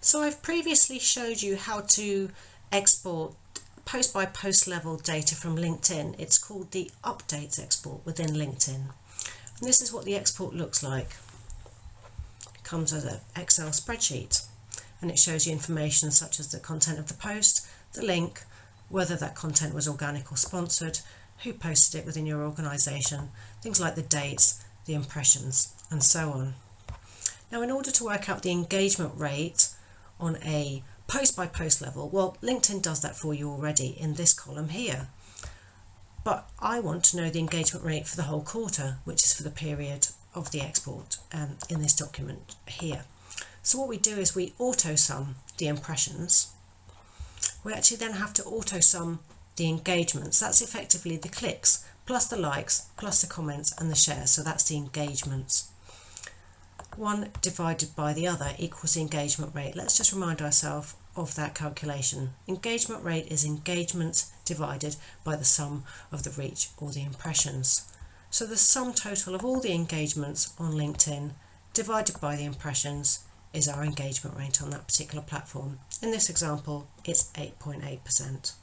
So I've previously showed you how to export post by post level data from LinkedIn. It's called the updates export within LinkedIn. And this is what the export looks like. It comes as an Excel spreadsheet and it shows you information such as the content of the post, the link, whether that content was organic or sponsored, who posted it within your organisation, things like the dates, the impressions, and so on. Now, in order to work out the engagement rate on a post by post level, well, LinkedIn does that for you already in this column here. But I want to know the engagement rate for the whole quarter, which is for the period of the export in this document here. So what we do is we auto sum the impressions. We actually then have to auto sum the engagements. That's effectively the clicks plus the likes plus the comments and the shares. So that's the engagements. One divided by the other equals the engagement rate. Let's just remind ourselves of that calculation. Engagement rate is engagements divided by the sum of the reach or the impressions. So the sum total of all the engagements on LinkedIn divided by the impressions is our engagement rate on that particular platform. In this example, it's 8.8%.